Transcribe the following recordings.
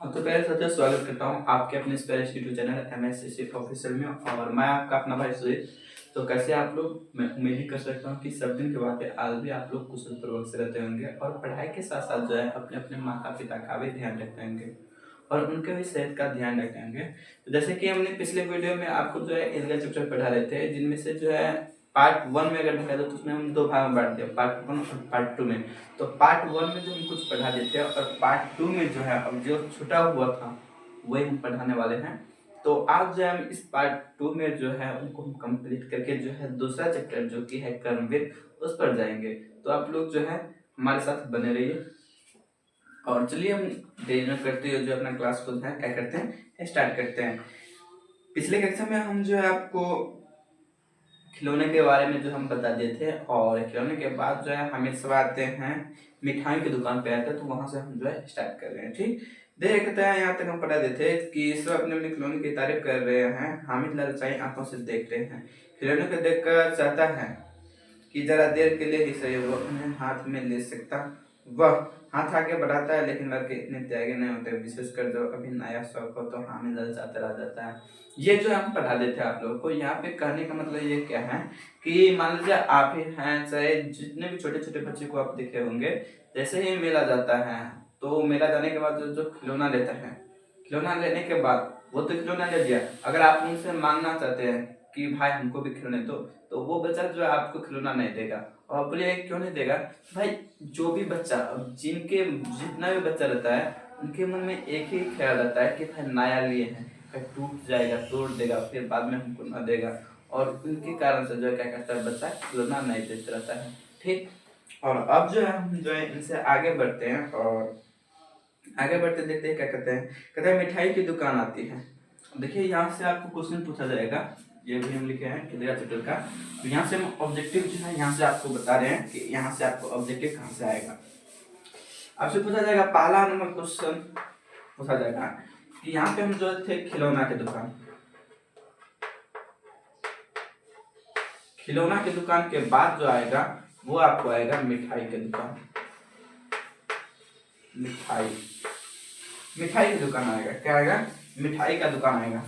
तो पहले सबसे स्वागत करता हूँ आपके अपने स्पेलिश यूट्यूब चैनल MSCC ऑफिशियल में। और मैं आपका अपना भाई सुरेश। तो कैसे आप लोग, मैं उम्मीद ही कर सकता हूँ कि सब दिन के बाद आज भी आप लोग कुशल पूर्वक से रहते होंगे और पढ़ाई के साथ साथ जो है अपने अपने माता पिता का भी ध्यान रखते होंगे और उनके भी सेहत का ध्यान रखते होंगे। तो जैसे कि हमने पिछले वीडियो में आपको जो है ईदगाह चैप्टर पढ़ा रहे थे, जिनमें से जो है पार्ट 1 में अगर देखा जाए तो उसमें हम 2 भाग में बांट दिया, पार्ट 1 और पार्ट 2 में। तो पार्ट 1 में जो हम कुछ पढ़ा देते हैं और पार्ट 2 में जो है अब जो छूटा हुआ था वही हम पढ़ाने वाले हैं। तो आज जो हम इस पार्ट 2 में जो है उनको हम कंप्लीट करके जो है दूसरा चैप्टर जो कि है कर्मवीर उस पर जाएंगे। तो आप लोग जो है हमारे साथ बने रहिए और चलिए हम देर न करते हुए जो अपना क्लास को है क्या करते हैं, स्टार्ट करते हैं। पिछले कक्षा में हम जो है आपको खिलौने के बारे में जो हम बता दिए थे और खिलौने के बाद जो है हमें सब आते हैं मिठाई की दुकान पे आते हैं, तो वहां से हम जो है स्टार्ट कर रहे हैं। ठीक, देखते हैं यहाँ तक हम पढ़ा देते कि सब अपने अपने खिलौने की तारीफ कर रहे हैं। हामिद लालचाई आंखों से देख रहे हैं, खिलौने को देखकर चाहता है कि जरा देर के लिए ही सही वो उन्हें हाथ में ले सकता। वह हाथ आगे बढ़ाता है लेकिन लड़के इतने त्यागी नहीं होते, विशेषकर जब अभी नया शौक हो तो हामिद ललचाता रह जाता है। ये जो हम पढ़ा देते हैं आप लोगों को, यहाँ पे कहने का मतलब ये क्या है कि मान लीजिए आप ही हैं, चाहे जितने भी छोटे छोटे बच्चे को आप देखे होंगे, जैसे ही मेला जाता है तो मेला जाने के बाद जो जो खिलौना लेता है, खिलौना लेने के बाद वो तो खिलौना ले लिया, अगर आप उनसे मांगना चाहते हैं कि भाई हमको भी खिलौने दो, तो वो बच्चा जो है आपको खिलौना नहीं देगा। और बोलिए क्यों नहीं देगा? भाई जो भी बच्चा, जिनके जितना भी बच्चा रहता है उनके मन में एक ही ख्याल रहता है कि भाई नया लिए हैं, भाई टूट जाएगा, तोड़ देगा, फिर बाद में हमको न देगा, और उनके कारण से जो है क्या करता है बच्चा खिलौना नहीं देता रहता है। ठीक, और अब जो है हम जो है इनसे आगे बढ़ते हैं और आगे बढ़ते देखते हैं क्या कहते हैं मिठाई की दुकान आती है। देखिए यहाँ से आपको क्वेश्चन पूछा जाएगा, ये भी हम लिखे हैं ईदगाह चैप्टर का। तो यहाँ से हम ऑब्जेक्टिव जो है यहाँ से आपको बता रहे हैं कि यहाँ से आपको ऑब्जेक्टिव कहाँ से आएगा। आपसे पूछा जाएगा, पहला नंबर क्वेश्चन पूछा जाएगा कि यहाँ पे हम जो थे खिलौना की दुकान, खिलौना की दुकान के बाद जो आएगा वो आपको आएगा मिठाई की दुकान। मिठाई, मिठाई की दुकान आएगा, क्या आएगा? मिठाई का दुकान आएगा,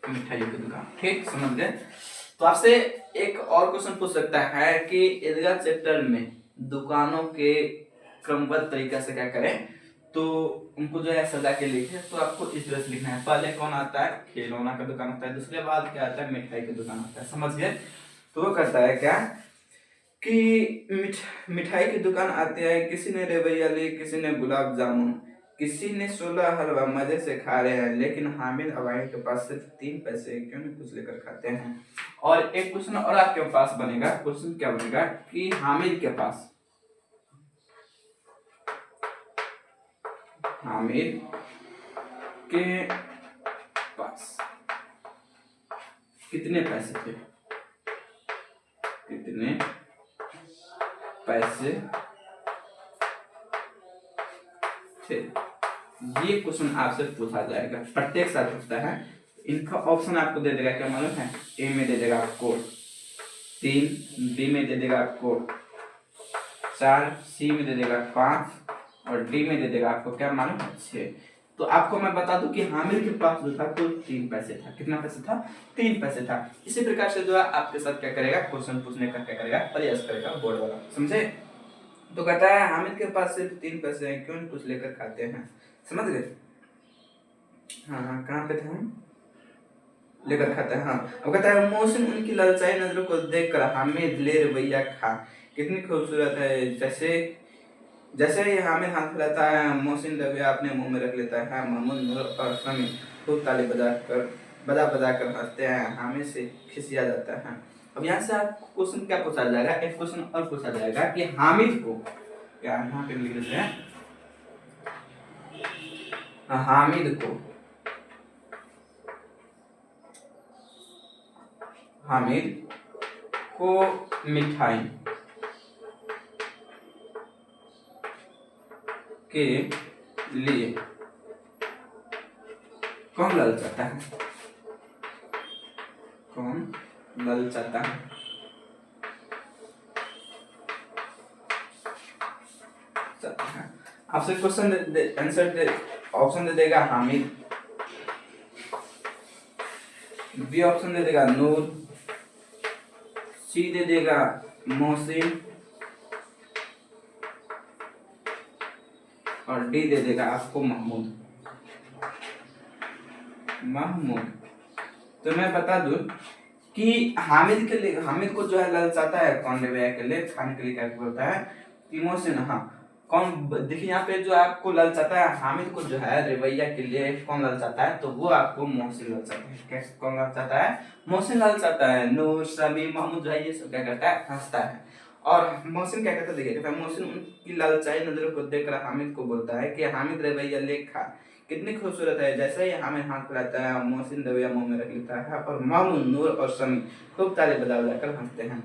मिठाई की दुकान। ठीक, समझ गए? तो आपसे एक और क्वेश्चन पूछ सकता है कि ईदगाह चैप्टर में दुकानों के क्रमबद्ध तरीका से क्या करें, तो उनको जो है सजा के लिखे। तो आपको इस तरह से लिखना है, पहले कौन आता है? खिलौना का दुकान आता है, दूसरे बाद क्या आता है? मिठाई की दुकान आता है। समझ गए? तो वो करता है क्या कि मिठाई की दुकान आती है, किसी ने रवैया ली, किसी ने गुलाब जामुन, किसी ने 16 हलवा मजे से खा रहे हैं, लेकिन हामिद अवाई के पास सिर्फ 3 पैसे, क्यों नहीं कुछ लेकर खाते हैं। और एक क्वेश्चन और आपके पास बनेगा, क्वेश्चन क्या बनेगा कि हामिद के पास, हामिद के पास कितने पैसे थे, कितने पैसे थे। ये क्वेश्चन आपसे पूछा जाएगा, प्रत्येक साल पूछता है। इनका ऑप्शन आपको दे देगा, क्या मालूम है? ए में दे देगा आपको 3, बी में दे देगा आपको 4, सी में दे देगा 5 और डी में दे देगा आपको क्या मालूम है? 6। तो आपको मैं बता दूं कि हामिद के पास जो था कुल 3 पैसे था। कितना पैसे था? 3 पैसे था। इसी प्रकार से जो है आपके साथ क्या करेगा, क्वेश्चन पूछने का क्या करेगा, प्रयास करेगा बोर्ड वाला। समझे? तो कहता है हामिद के पास सिर्फ 3 पैसे हैं, क्यों नहीं कुछ लेकर खाते हैं। समझ गए? हाँ, कहाँ पे थे हम? लेकर खाता है। हाँ, अब कहता है मोहसिन उनकी ललचाई नजरों को देखकर हामिद ले रवैया खा, कितनी खूबसूरत है। जैसे जैसे ही हामिद हाथ फैलाता है, मोहसिन रवैया अपने मुंह में रख लेता है। महमूद, नूर और समी खूब ताली बजा बजा कर हंसते हैं। हामिद से खिसिया जाता है। अब यहाँ से आपको क्वेश्चन क्या पूछा जाएगा, एक क्वेश्चन और पूछा जाएगा कि हामिद को, क्या यहाँ पे लिख देते हैं, हामिद को, हामिद को मिठाई के लिए कौन ललचाता है, कौन ललचाता है। आपसे क्वेश्चन आंसर दे ऑप्शन दे देगा हामिद, बी ऑप्शन दे देगा नूर, सी दे देगा मोहसिन और डी दे देगा आपको महमूद। तो मैं बता दूं कि हामिद के लिए, हामिद को जो है ललचाता है कौन रवैया के लिए, खाने के लिए क्या बोलता है कि मोहसिन। हाँ कौन, देखिए यहाँ पे जो आपको ललचाता है हामिद को जो है रवैया के लिए कौन ललचाता है, तो वो आपको मोहसिन ललचाता है। कैसे कौन ललचाता है? मोहसिन ललचाता है। नूर समी महमूद जो है ये सब क्या करता है, हंसता है। और मोहसिन क्या कहता है, देखिए मोहसिन उनकी ललचाई नजरों को देखकर हामिद को बोलता है कि हामिद रवैया लेखा कितनी खूबसूरत है। जैसे ही हामिद हाथ फैलाता है मोहसिन रवैया मुंह में रख लेता है और मामून नूर और समी खूब ताली बजा बजाकर हंसते हैं।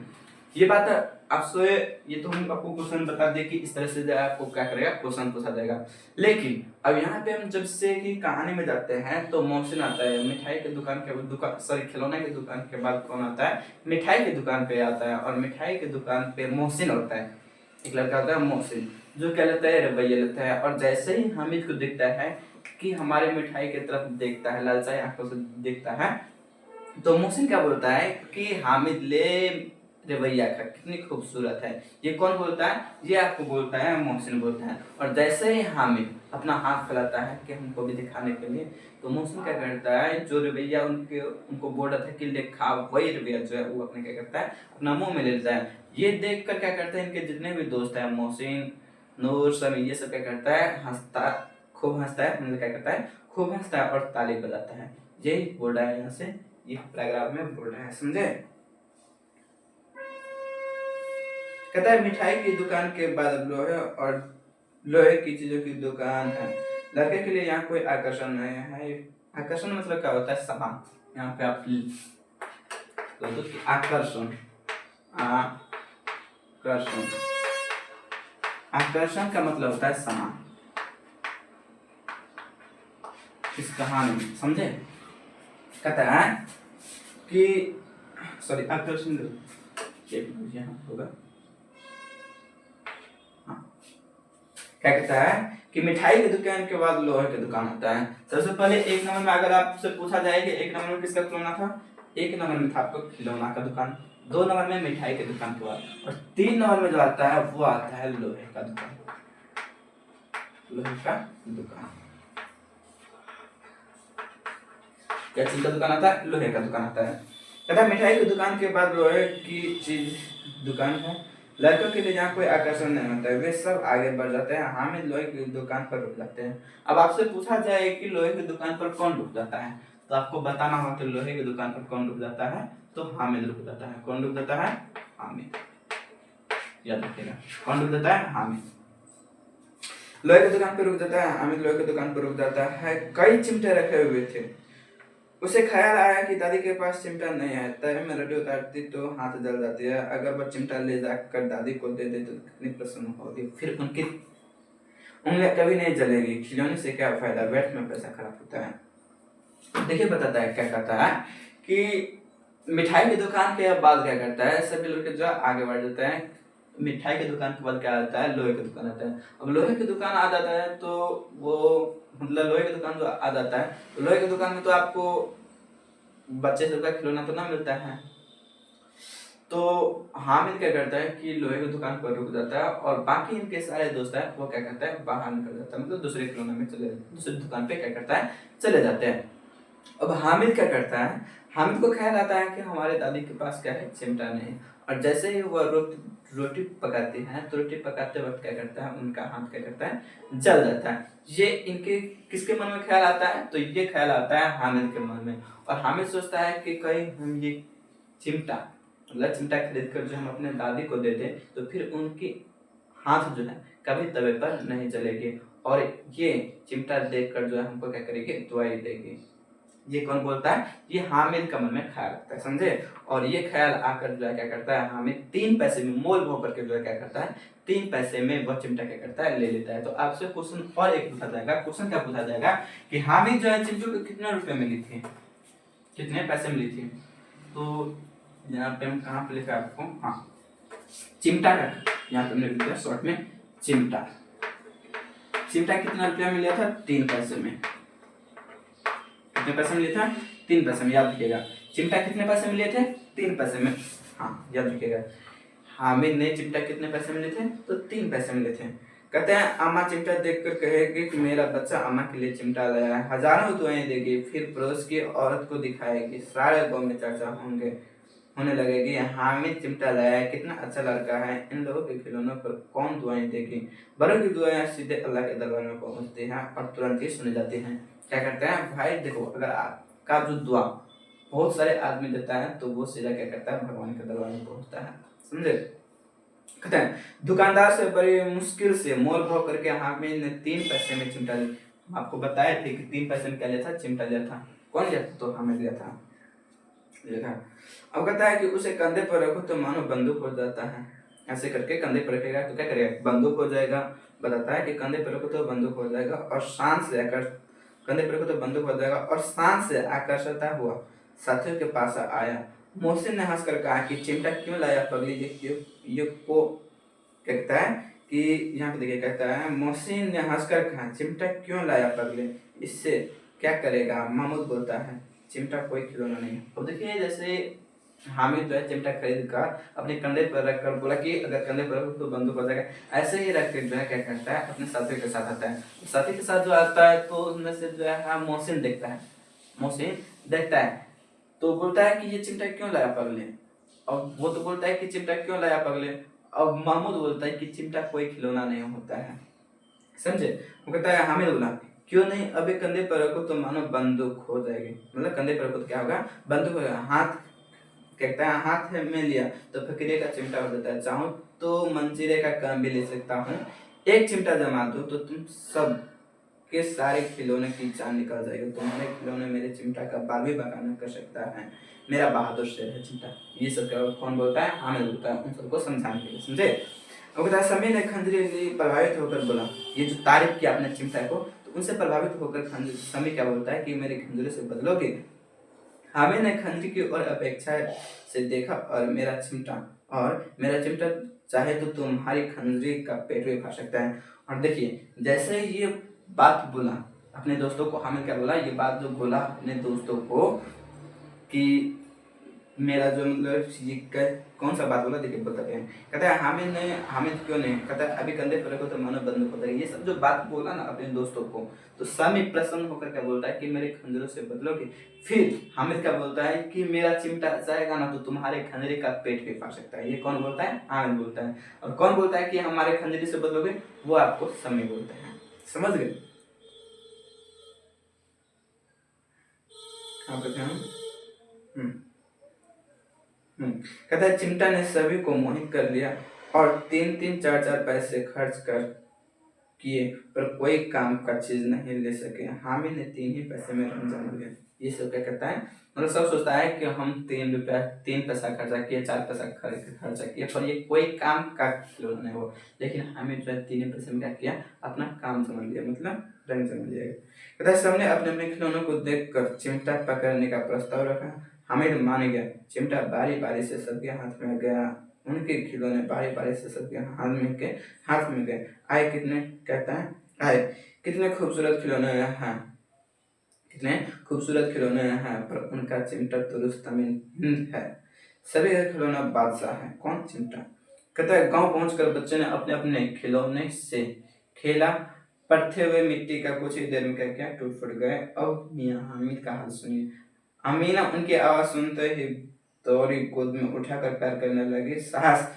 ये बात आपसे, ये तो हम आपको क्वेश्चन बता दें कि इस तरह से जो आपको क्या करेगा, क्वेश्चन पूछा जाएगा। लेकिन अब यहाँ पे हम जब से कि कहानी में जाते हैं तो मोहसिन आता है, मिठाई की दुकान के सॉरी खिलौने की दुकान के बाद कौन आता है, मिठाई की दुकान पे आता है। और मिठाई की दुकान पे मोहसिन होता है, एक लड़का होता है मोहसिन, जो क्या लेता है, रवैया लेता है। और जैसे ही हामिद को दिखता है कि हमारे मिठाई की तरफ देखता है, लालचाई आंखों से देखता है, तो मोहसिन क्या बोलता है कि हामिद ले रवैया का कितनी खूबसूरत है। ये कौन बोलता है? ये आपको बोलता है मोहसिन बोलता है। और जैसे ही हामिद अपना हाथ फैलाता है कि हमको भी दिखाने के लिए, तो मोहसिन क्या करता है, जो रवैया उनको बोल रहा था कि लिखा, वही रवैया जो है वो अपने क्या करता है, अपना मुंह में ले लेता है। ये देख कर क्या करते हैं इनके जितने भी दोस्त हैं, मोहसिन नूर समी, ये सब क्या करता है, हंसता, खूब हंसता है, मतलब क्या करता है, खूब हंसता है और ताली बजाता है। यही बोल रहा है यहाँ से, ये पैराग्राफ में बोल रहा है, समझे। कहता है मिठाई की दुकान के बाद लोहे और लोहे की चीजों की दुकान है। लड़के के लिए यहाँ कोई आकर्षण नहीं है। आकर्षण मतलब क्या होता है, सामान। यहाँ पे आप तो आकर्षण, आकर्षण, आकर्षण का मतलब होता है सामान इस कहानी में, समझे। कहता है कि सॉरी आकर्षण यहाँ होगा, क्या कहता है कि मिठाई की दुकान के बाद लोहे की दुकान होता है। सबसे पहले एक नंबर में अगर आपसे पूछा जाए कि एक नंबर में किसका खिलौना था, एक नंबर में था आपको खिलौना का दुकान, दो नंबर में मिठाई की दुकान के बाद, और तीन नंबर में जो आता है वो आता है लोहे का दुकान। लोहे का दुकान, क्या चीज का दुकान आता है, लोहे का दुकान आता है। कहता है मिठाई की दुकान के बाद लोहे की चीज दुकान है। लड़कों के लिए जहाँ कोई आकर्षण नहीं होता है, वे सब आगे बढ़ जाते हैं। हामिद लोहे की दुकान पर रुक जाते हैं। अब आपसे पूछा जाए कि लोहे की दुकान पर कौन रुक जाता है, तो आपको बताना होगा कि लोहे की दुकान पर कौन रुक जाता है, तो हामिद रुक जाता है। कौन रुक जाता है? हामिद, याद रखिएगा, कौन रुक जाता है? हामिद। लोहे की दुकान पर रुक जाता है हामिद, लोहे की दुकान पर रुक जाता है। कई चिमटे रखे हुए थे, उसे ख्याल आया कि दादी के पास चिमटा नहीं है। तवे में रोटी उतारती तो हाथ जल जाती है, अगर वह चिमटा ले जाकर दादी को दे दे तो कितनी प्रसन्न होगी, फिर उनकी उंगलियां कभी नहीं जलेगी। खिलौने से क्या फायदा, व्यर्थ में पैसा खराब होता है। देखिए बताता है क्या कहता है कि मिठाई की दुकान के बाद क्या करता है, सभी लोग जो आगे बढ़ जाते हैं। मिठाई की दुकान के बाद क्या आता है, लोहे की दुकान आता है। अब लोहे की दुकान आ जाता है तो वो मतलब लोहे की दुकान जो आ जाता है, तो लोहे की दुकान में तो आपको बच्चे सबका खिलौना तो ना मिलता है। तो हामिद क्या करता है कि लोहे की दुकान पर रुक जाता है और बाकी इनके सारे दोस्त हैं वो क्या करता है, बाहर निकल जाता है, मतलब दूसरे खिलौने में चले, दूसरी दुकान पे क्या करता है, चले जाते हैं। अब हामिद क्या करता है, हामिद को ख्याल आता है कि हमारे दादी के पास क्या है, चिमटा नहीं। और जैसे ही वह रोटी पकाती है तो रोटी पकाते वक्त क्या करता है, उनका हाथ क्या करता है, जल जाता है। ये इनके किसके मन में ख्याल आता है, तो ये ख्याल आता है हामिद के मन में। और हामिद सोचता है कि कहीं हम ये चिमटा मतलब चिमटा खरीद कर जो हम अपने दादी को दे दें तो फिर उनकी हाथ जो है कभी तवे पर नहीं जलेगी, और ये चिमटा देखकर जो है हमको क्या करेगी, दुआई देगी। ये कौन बोलता है, ये हामिद का मन में ख्याल आता है, समझे। और ये ख्याल आकर जो है क्या करता है, हामिद 3 पैसे में मोल भाव करके जो है क्या करता है, 3 पैसे में वह चिमटा क्या करता है, ले लेता है। तो आपसे क्वेश्चन और एक पूछा जाएगा, क्वेश्चन क्या पूछा जाएगा कि हामिद जो है चिमटू को कितने रुपए में ली थी, कितने पैसे में ली थी। तो यहाँ पे हम कहाँ पे लिखा है आपको, हाँ चिमटा का, यहाँ पे हमने लिखा है शॉर्ट में चिमटा। चिमटा कितना रुपया में लिया था? 3 पैसे में। कितने पैसे में लिया था? 3 पैसे में, याद रखिएगा। चिमटा कितने पैसे में लिए थे? 3 पैसे में। हाँ, याद रखिएगा। हामिद ने चिमटा कितने पैसे में लिए थे? तो 3 पैसे में लिए थे। कहते हैं अम्मा चिमटा देखकर कहेगी कि मेरा बच्चा अम्मा के लिए चिमटा लाया है। हजारों दुआएं देगी, फिर पड़ोस की औरत को दिखाएगी। सारे गांव में चर्चा होने लगेगी, हामिद चिमटा लाया है, कितना अच्छा लड़का है। इन लोगों के खिलौनों पर कौन दुआएं देगी? बड़ों की दुआएं सीधे अल्लाह के दरबार में पहुंचती हैं और तुरंत ही सुनी जाती हैं। क्या करते हैं भाई? देखो, अगर आपका जो दुआ बहुत सारे आदमी देता है तो वो सीधा क्या करता है? भगवान के दरबार में पहुंचता है। समझे? कहते हैं दुकानदार से बड़ी मुश्किल से मोल भाव करके हामिद ने 3 पैसे में चिमटा लिया। आपको बताया थे कि 3 पैसे में क्या लिया था? चिमटा लिया था। कौन लिया था? तो हामिद लिया था। अब कहता है कि उसे कंधे पर रखो तो मानो बंदूक हो जाता है। ऐसे करके कंधे पर रखेगा तो क्या करेगा? बंदूक हो जाएगा। बताता है कि कंधे पर रखो तो बंदूक हो जाएगा और शान से आकर कंधे पर रखो तो बंदूक हो जाएगा और शान से आकर्षता हुआ साथियों के पास आया। मोहसिन ने हंसकर कहा कि चिमटा क्यों लाया पगली? ये को कहता है कि यहाँ पे देखिए, कहता है मोहसिन ने हंसकर कहा चिमटा क्यों लाया पगले? इससे क्या करेगा? महमूद बोलता है चिमटा कोई खिलौना नहीं है। अब देखिए, जैसे हामिद जो है चिमटा खरीद कर अपने कंधे पर रखकर बोला कि अगर कंधे पर रखो तो बंदूक हो जाएगा। ऐसे ही रख कर जो है क्या करता है? अपने साथियों के साथ आता है। साथी के साथ जो आता है तो उनमें से जो है मोहसिन देखता है। मोहसिन देखता है तो बोलता है कि ये चिमटा क्यों लाया पगले? अब वो तो बोलता है कि चिमटा क्यों लाया पगले। अब महमूद बोलता है कि चिमटा कोई खिलौना नहीं होता है। समझे? वो कहता है हामिद बोला क्यों नहीं? अभी कंधे पर रखो तो मानो बंदूक हो जाएगी। मतलब कंधे पर रखो तो क्या होगा? बंदूक होगा। हाथ कहता है हाथ में लिया तो फकीरे का चिमटा हो जाता है। चाहूं तो मंजीरे का काम भी ले सकता हूँ। एक चिमटा जमा दो तो तुम सब के सारे खिलौने की जान निकल जाएगी। तुम्हारे खिलौने मेरे चिमटा का बाल भी बकाना कर सकता है। मेरा बहादुर शेर है चिमटा। ये सब कौन बोलता है? हामिद बोलता है, उन सबको समझाने के लिए। समझे? और कहता है समीर ने खंजरी ली, प्रभावित होकर बोला। ये जो तारीफ किया अपने चिमटा को तो उनसे प्रभावित होकर समीर क्या बोलता है कि मेरे खंजरी से बदलोगे? हामिद ने खंजरी की ओर अपेक्षा से देखा और मेरा चिमटा चाहे तो तुम्हारी खंजरी का पेट भी फाड़ सकता है। और देखिए, जैसे ही ये बात बोला अपने दोस्तों को, हामिद क्या बोला? ये बात जो बोला अपने दोस्तों को कि मेरा जो मतलब ये कौन सा बात बोला? देखिए बताते हैं। कहता है हामिद क्यों नहीं? कहता है अभी कंधे पर रखो तो मानो बंदूक होता है। ये सब जो बात बोला ना अपने दोस्तों को तो सामी प्रसन्न होकर क्या बोलता है कि मेरे खंजरों से बदलोगे? फिर हामिद क्या बोलता है कि मेरा चिमटा जाएगा ना तो तुम्हारे खंजरी का पेट भी फाड़ सकता है। ये कौन बोलता है? हामिद बोलता है। और कौन बोलता है कि हमारे खंजरी से बदलोगे? वो आपको समी बोलते हैं। समझ गए? आप कहता है चिमटा ने सभी को मोहित कर लिया और 3-3 4-4 पैसे खर्च कर किए पर कोई काम का चीज नहीं ले सके। हामिद ने 3 ही पैसे में रमजान हो गया। ये सब क्या करता है? मतलब सब सोचता है कि हम 3 पैसा खर्चा किए, 4 पैसा खर्चा किए पर ये कोई काम का खिलौना नहीं हो। लेकिन हामिद जो है 3 पैसे में क्या किया? अपना काम समझ लिया, मतलब रंग समझ लिया। कहता है सबने अपने अपने खिलौनों को देखकर चिमटा पकड़ने का प्रस्ताव रखा। हामिद मान गया। चिमटा बारी बारी से सबके हाथ में गया। उनके खिलौने बारी बारी से सबके हाथ में गए। आए कितने? कहता है आए कितने खूबसूरत खिलौने हैं, कितने खूबसूरत खिलौने हैं, पर उनका चिमटा तो रुस्तम हिंद है। सभी का खिलौना बादशाह है। कौन? चिमटा। कहता है गांव पहुंचकर बच्चे ने अपने अपने खिलौने से खेला। पड़ते हुए मिट्टी का कुछ ही देर में क्या टूट फूट गए। अब मियां हामिद का हाल सुनिए। अमीना उनकी आवाज सुनते ही दौड़ी गोद में उठाकर प्यार करने लगी। साहस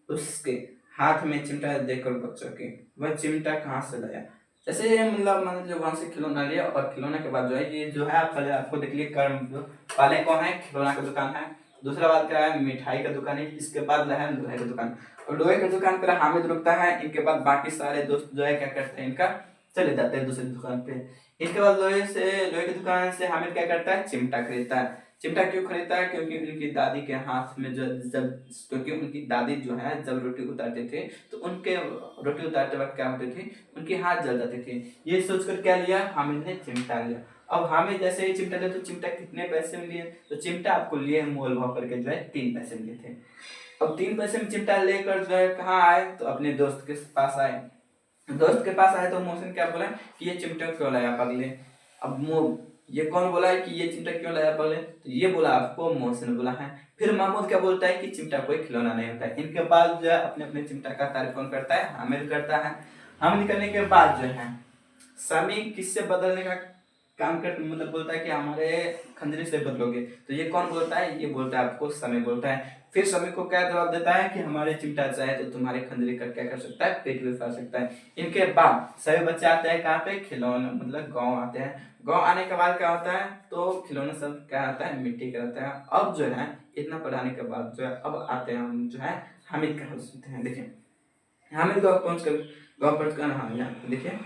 उसके हाथ में चिमटा देखकर बच्चों की, वह चिमटा कहाँ से लाया? जैसे मतलब मान लीजिए वहां से खिलौना लिया और खिलौने के बाद जो है ये जो है आप पहले आपको देख लिए कर्म जो पहले कौन है? खिलौना का दुकान है। दूसरा बात क्या है? मिठाई का दुकान है। इसके बाद जो है लोहे का दुकान। और लोहे की दुकान पर हामिद रुकता है। इनके बाद बाकी सारे दोस्त जो है क्या करते हैं? इनका चले जाते हैं दूसरी दुकान पे। इसके बाद लोहे की दुकान से हामिद क्या करता है? चिमटा खरीदता है। चिमटा क्यों खरीदता है? क्योंकि उनकी दादी के हाथ में क्योंकि उनकी दादी जो है जब रोटी उतारते थे तो उनके रोटी उतारते वक्त क्या होते थे? उनके हाथ जल जाते थे। ये सोचकर क्या लिया? हामिद ने चिमटा लिया। अब हामिद जैसे ही चिमटा लिया तो चिमटा कितने पैसे में लिए? तो चिमटा आपको लिए मोल भाव करके जो है 3 पैसे में लिए थे। अब 3 पैसे में चिमटा लेकर जो है कहाँ आए? तो अपने दोस्त के पास आए। दोस्त के पास आए तो मोहसिन क्या बोला कि ये चिमटा क्यों लाया पगले। अब ये कौन बोला है कि ये चिमटा क्यों लाया पगले, तो ये बोला आपको मोहसिन बोला है। फिर महमूद क्या बोलता है कि चिमटा कोई खिलौना नहीं होता है। इनके बाद जो है अपने अपने चिमटा का तारीफ कौन करता है, हामिद करता है। हामिद करने के बाद जो है समी किससे बदलने का काम कर, मतलब बोलता है कि हमारे खंजरी से बदलोगे, तो ये कौन बोलता है, ये बोलता है आपको समी बोलता है। फिर समी को क्या जवाब देता है कि हमारे चिमटा चाहे तो तुम्हारे खंजरी का क्या कर सकता है, पेट भी फाड़ सकता है। इनके बाद सभी बच्चे आते हैं कहाँ पे, खिलौने मतलब गाँव आते हैं। गाँव आने के बाद क्या होता है, तो खिलौने सब क्या आता है, मिट्टी के रहता है। अब जो है इतना पढ़ाने के बाद जो है अब आते हैं हम जो है हामिद का सुनते हैं। देखिए हामिद गाँव पहुँच कर, गाँव पहुँच कर, हाँ यहाँ देखिए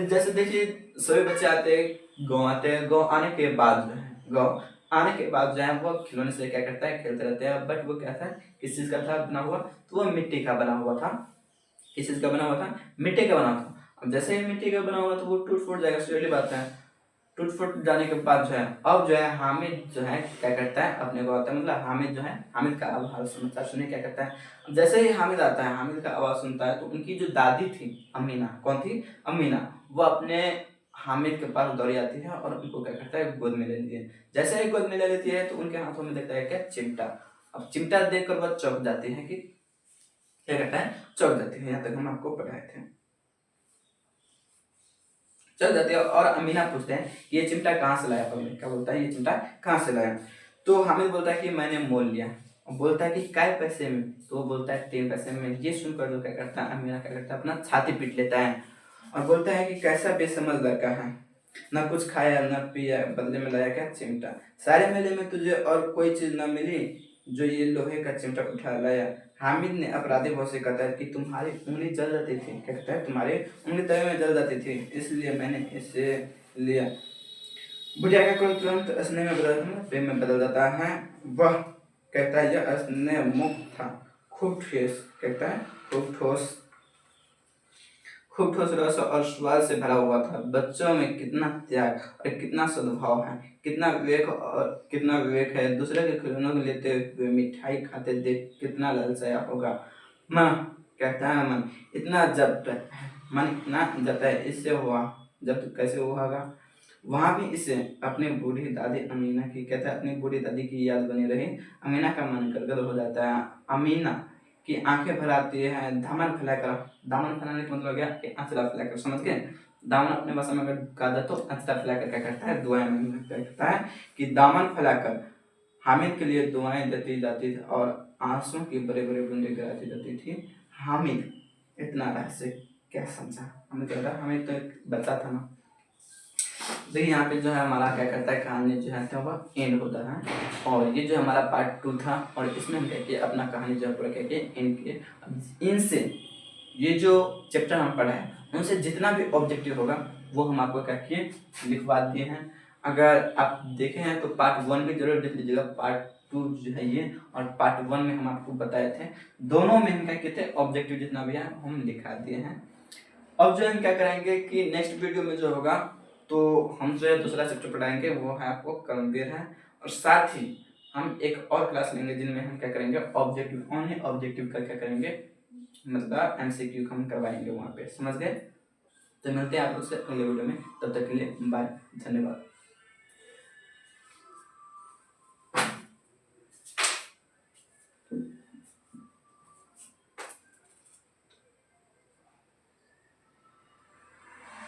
जैसे देखिए सभी बच्चे आते हैं गाँव आते हैं। गाँव आने के बाद जो है, गाँव आने के बाद जो है वो खिलौने से क्या करता है, खेलते रहते हैं। बट वो क्या था, किस चीज का था बना हुआ, तो वो मिट्टी का बना हुआ था। किस चीज का बना हुआ था, मिट्टी का बना था। अब जैसे ही मिट्टी का बना हुआ तो वो टूट फूट जाएगा, सीधी बात है। टूट फूट जाने के बाद जो है अब जो है हामिद जो है क्या करता है, अपने को आता है, मतलब हामिद जो है, हामिद का आवाज समाचार सुने क्या करता है। जैसे ही हामिद आता है, हामिद का आवाज सुनता है, तो उनकी जो दादी थी अमीना, कौन थी, अमीना, वो अपने हामिद के पास दौड़ी आती है और उनको क्या करता है, गोद में ले लेती है। जैसे ही गोद में ले लेती है तो उनके हाथों में देखता है क्या, चिमटा। अब चिमटा देखकर वह चौंक जाती है, कि क्या करता है, चौंक जाती है। यहाँ तक हम आपको पढ़ाए थे, चल जाती है। और अमीना पूछते हैं कि ये चिमटा कहाँ से लाया, पगले क्या बोलता है, ये चिमटा कहाँ से लाया। तो हामिद बोलता है कि मैंने मोल लिया। बोलता है कि काय पैसे में, तो वो बोलता है 3 पैसे में। ये सुनकर जो क्या करता है, अमीना क्या करता है, अपना छाती पीट लेता है और बोलता है कि कैसा बेसमझ लड़का है, ना कुछ खाया ना पिया, बदले में लाया क्या, चिमटा। सारे मेले में तुझे और कोई चीज ना मिली जो ये लोहे का चिमटा उठा लाया। हामिद ने अपराधी भाव से कहता है कि तुम्हारी उंगली जल जाती थी, क्या कहता है, तुम्हारी उंगली तवे में जल जाती थी, इसलिए मैंने इसे लिया। बुढ़िया का क्रोध तुरंत स्नेह में बदल प्रेम में बदल जाता है। वह कहता है यह स्नेह मुक्त था, खूब ठोस, कहता है खूब ठोस रस और स्वाद से भरा हुआ था। बच्चों में कितना त्याग और कितना सद्भाव है, कितना विवेक है। दूसरे के खिलौनों को लेते हुए मिठाई खाते देख कितना लालसाया होगा। मन, कहता है मन इतना जब्त है, मन इतना जब्त है, इससे हुआ जब्त कैसे हुआ होगा। वहां भी इसे अपनी बूढ़ी दादी अमीना की, कहता है अपनी बूढ़ी दादी की याद बनी रही। अमीना का मन गदगद हो जाता है। अमीना की आंखें भर आती है। दामन फैलाकर, दामन फैलाने का मतलब हो गया कि आंचला फैलाकर, समझ गए। दामन अपने भाषा में अगर कहा जाए तो आंचला फैलाकर क्या करता है, दुआएं मांगता है। कहता है कि दामन फैलाकर हामिद के लिए दुआएं देती जाती थी और आंसू की बड़े बड़े बूंदे गिराती जाती थी। हामिद इतना रहस्य क्या समझा, हमें कहता है हामिद तो एक बच्चा था ना। देखिए यहाँ पे जो है हमारा क्या करता है, कहानी जो है वह एंड होता है। और ये जो हमारा पार्ट 2 था, और इसमें हम क्या किए, अपना कहानी जो है पूरा क्या किए, एंड किए। इनसे ये जो चैप्टर हम पढ़ा है उनसे जितना भी ऑब्जेक्टिव होगा वो हम आपको क्या किए, लिखवा दिए हैं। अगर आप देखे हैं तो पार्ट 1 भी जरूर देख लीजिएगा। पार्ट 2 जो है ये, और पार्ट 1 में हम आपको बताए थे, दोनों में हम क्या किए थे, ऑब्जेक्टिव जितना भी है हम लिखा दिए हैं। अब जो हम क्या करेंगे कि नेक्स्ट वीडियो में जो होगा तो हम जो है दूसरा चैप्टर पढ़ाएंगे, वो है आपको कर्मवीर है। और साथ ही हम एक और क्लास लेंगे जिनमें हम क्या करेंगे, ऑब्जेक्टिव, ओनली ऑब्जेक्टिव का क्या करेंगे, मतलब एमसीक्यू हम करवाएंगे वहाँ पे, समझ गए। तो मिलते हैं आप लोग से अगले वीडियो में, तब तक के लिए बाय, धन्यवाद।